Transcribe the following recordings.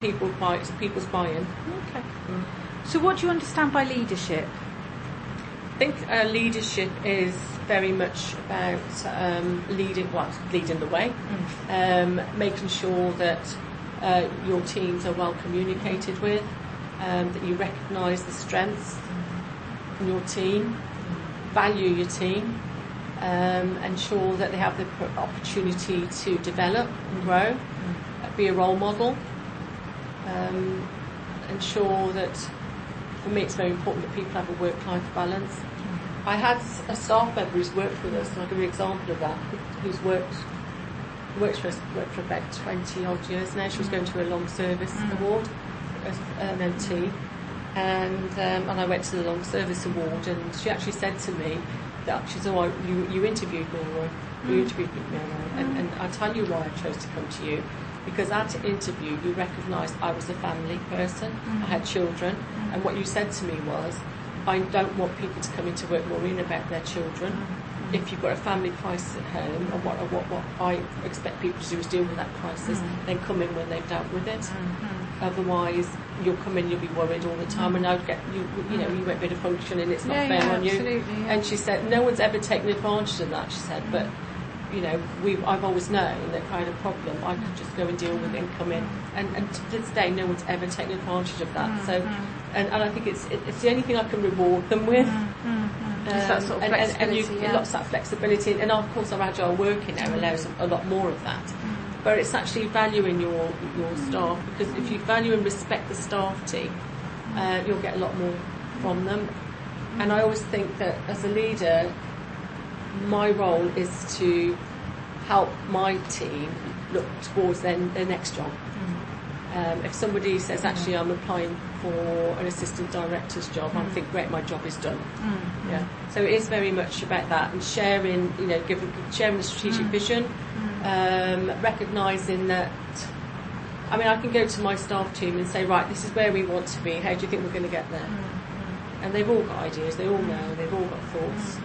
people's buy-in. Okay. So what do you understand by leadership? I think leadership is very much about leading the way, making sure that your teams are well communicated with, that you recognise the strengths in your team, value your team, ensure that they have the opportunity to develop and grow, be a role model, ensure that, for me it's very important that people have a work-life balance. I had a staff member who's worked with us, and I'll give you an example of that, who's worked for us for about 20 odd years now. She was going to a long service award as an OT, and I went to the long service award, and she actually said to me that she's you interviewed me, and I'll tell you why I chose to come to you, because at interview you recognised I was a family person, I had children, and what you said to me was, I don't want people to come into work worrying about their children. If you've got a family crisis at home, and what I expect people to do is deal with that crisis, then come in when they've dealt with it. Otherwise, you'll come in, you'll be worried all the time, and I'd get you won't be able to function, and it's not fair on you. Yeah. And she said, no one's ever taken advantage of that. She said, but I've always known that if I had a problem, I could just go and deal with it and come in. And to this day, no one's ever taken advantage of that. So, and I think it's the only thing I can reward them with. That sort of flexibility, lots of that flexibility, and of course our agile working now allows a lot more of that. But it's actually valuing your staff, because if you value and respect the staff team, you'll get a lot more from them. And I always think that as a leader, my role is to help my team look towards their next job. If somebody says, actually, I'm applying for an assistant director's job, I think, great, my job is done. Yeah. So it is very much about that, and sharing, sharing the strategic vision, recognising that. I mean, I can go to my staff team and say, right, this is where we want to be. How do you think we're going to get there? And they've all got ideas. They all know. They've all got thoughts.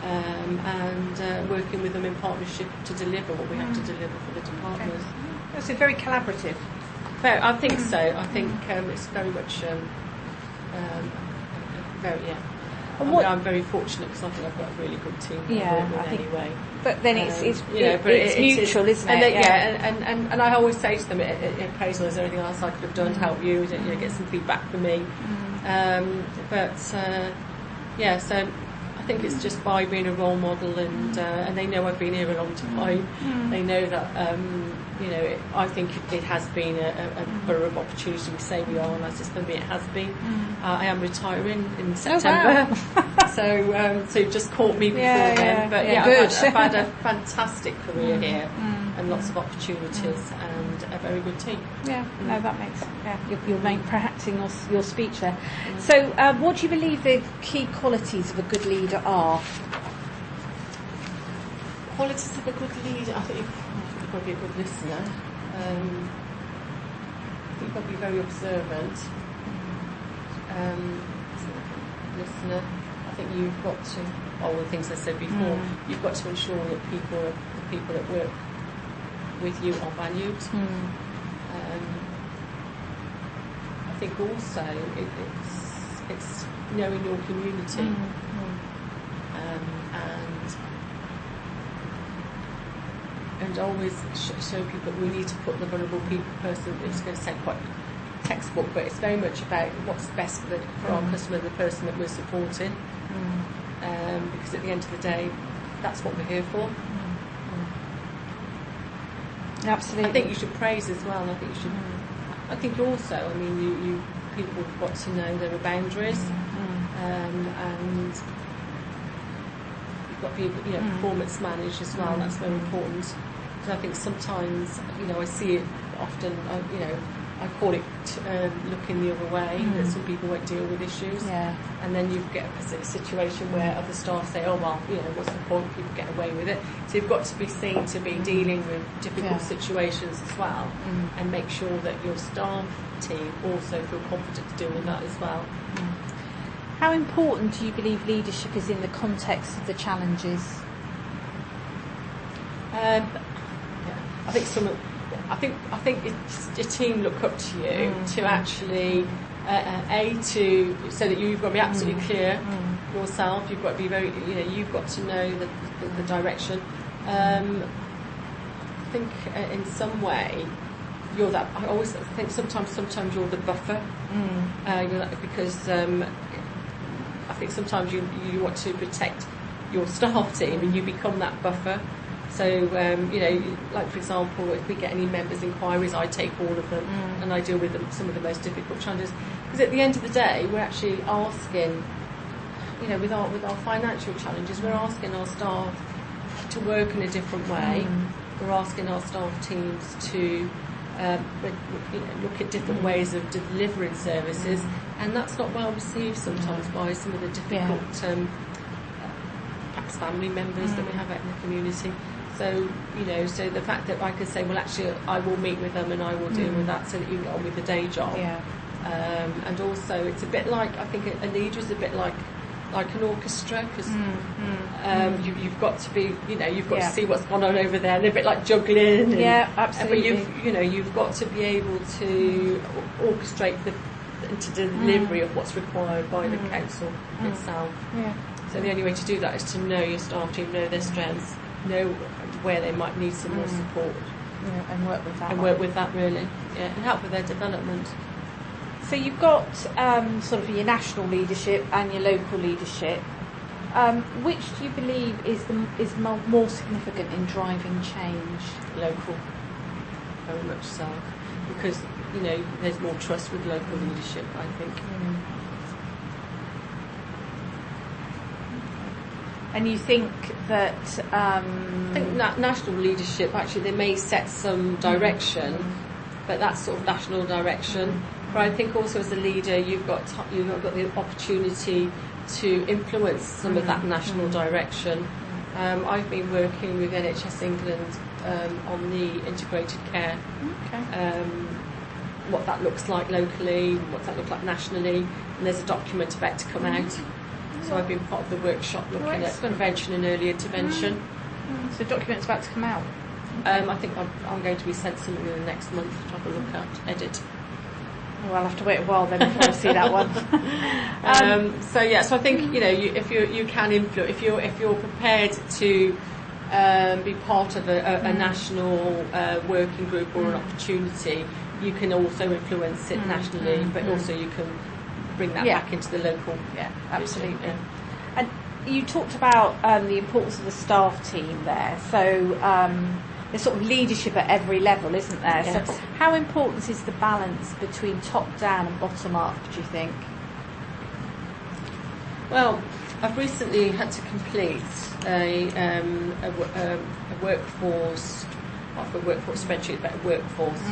And working with them in partnership to deliver what we have to deliver for the department. Okay. So very collaborative. I think so. I think it's very much I'm very fortunate, because I think I've got a really good team. Anyway. But then it's mutual, isn't it? And I always say to them, appraisal, is there anything else I could have done to help you? Get some feedback from me. So I think it's just by being a role model, and they know I've been here a long time. They know that I think it has been a borough of opportunity. We say we are, and for me it has been. I am retiring in September, so you just caught me before then. But I've had a fantastic career here, and lots of opportunities, and a very good team. No, that makes you're practicing your speech there. So, what do you believe the key qualities of a good leader are? Qualities of a good leader, I think you've got to be a good listener. I think you've got to be very observant. Listener. I think you've got to, all the things I said before, you've got to ensure that the people that work with you are valued. I think also it's knowing your community, and always show people that we need to put the vulnerable person. It's going to sound quite textbook, but it's very much about what's best for our customer, the person that we're supporting. Because at the end of the day, that's what we're here for. Absolutely. I think you should praise as well. I think also, I mean, you people have got to know there are boundaries, and you've got to be performance managed as well. That's very important. So I think sometimes, I see it often. I call it looking the other way. That some people won't deal with issues, and then you get a situation where other staff say, "Oh well, what's the point? People get away with it." So you've got to be seen to be dealing with difficult situations as well, and make sure that your staff team also feel confident to deal with that as well. How important do you believe leadership is in the context of the challenges? I think I think your team look up to you to actually so that you've got to be absolutely clear yourself. You've got to be very, you've got to know the direction. I think in some way you're that. I always think sometimes you're the buffer. Because I think sometimes you want to protect your staff team and you become that buffer. So, like for example, if we get any members' inquiries, I take all of them and I deal with some of the most difficult challenges. Because at the end of the day, we're actually asking, with our financial challenges, we're asking our staff to work in a different way. We're asking our staff teams to look at different ways of delivering services, and that's not well received sometimes by some of the difficult perhaps family members that we have out in the community. So, so the fact that I could say, well, actually, I will meet with them and I will deal with that so that you can get on with the day job. Yeah. And also, it's a bit like, I think a leader is a bit like an orchestra, because you've got to be, you've got to see what's gone on over there. And they're a bit like juggling. And, absolutely. But you've got to be able to orchestrate the delivery of what's required by the council itself. Yeah. So the only way to do that is to know your staff team, know their strengths, know where they might need some more support, and work with that. Really, and help with their development. So you've got sort of your national leadership and your local leadership. Which do you believe is more significant in driving change? Local, very much so, because there's more trust with local leadership, I think. And you think that... I think national leadership, actually, they may set some direction, but that's sort of national direction. But I think also as a leader, you've got the opportunity to influence some of that national direction. I've been working with NHS England on the integrated care, what that looks like locally, what that looks like nationally, and there's a document about to come out. So I've been part of the workshop looking at prevention and early intervention. So the document's about to come out? I think I'm going to be sent something in the next month to have a look at, edit. Oh, I'll have to wait a while then before I see that one. So I think if you can influence, if you're prepared to be part of a national working group or an opportunity, you can also influence it nationally, but also you can bring that back into the local. Yeah, absolutely. Yeah. And you talked about the importance of the staff team there. So there's sort of leadership at every level, isn't there? Yes. So how important is the balance between top down and bottom up, do you think? Well, I've recently had to complete a workforce, not a workforce spreadsheet, but a workforce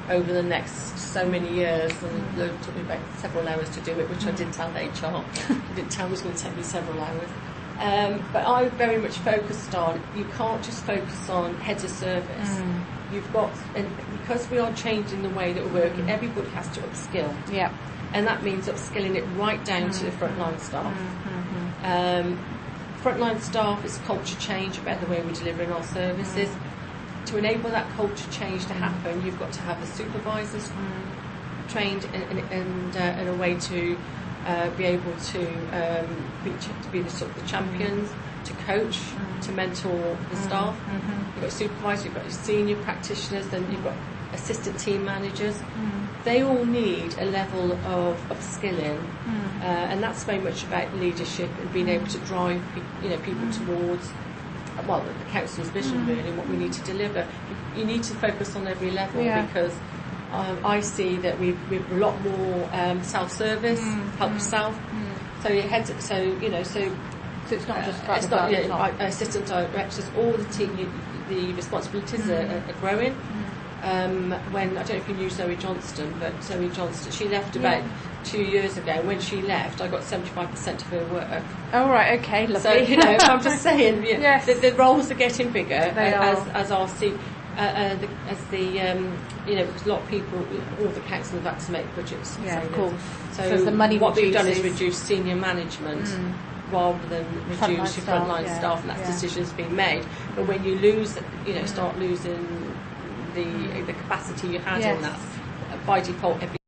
over the next so many years, and it took me about several hours to do it, which I did tell HR. I didn't tell them it was going to take me several hours. But I very much focused on, you can't just focus on heads of service. You've got, and because we are changing the way that we're working, everybody has to upskill. Yeah. And that means upskilling it right down to the frontline staff. Frontline staff is culture change about the way we're delivering our services. To enable that culture change to happen, you've got to have the supervisors trained in a way to be able to be the sort of the champions, to coach, to mentor the staff. You've got supervisors, you've got your senior practitioners, then you've got assistant team managers. They all need a level of upskilling, and that's very much about leadership and being able to drive people towards the council's vision really, and what we need to deliver. You need to focus on every level because I see that we've a lot more self-service, help yourself. So it heads. So it's not just assistant directors, all the team. The responsibilities are growing. When I don't know if you knew Zoe Johnston, but Zoe Johnston, she left about 2 years ago. When she left, I got 75% of her work. Oh right, okay, lovely. So I'm just saying, the roles are getting bigger as our because a lot of people, all the councils have had to make budgets. Yeah, of course. So the money what we've done is reduce senior management rather than reduce your frontline staff, and that decision's been made. But when you lose, start losing the capacity you had Yes. in that. By default,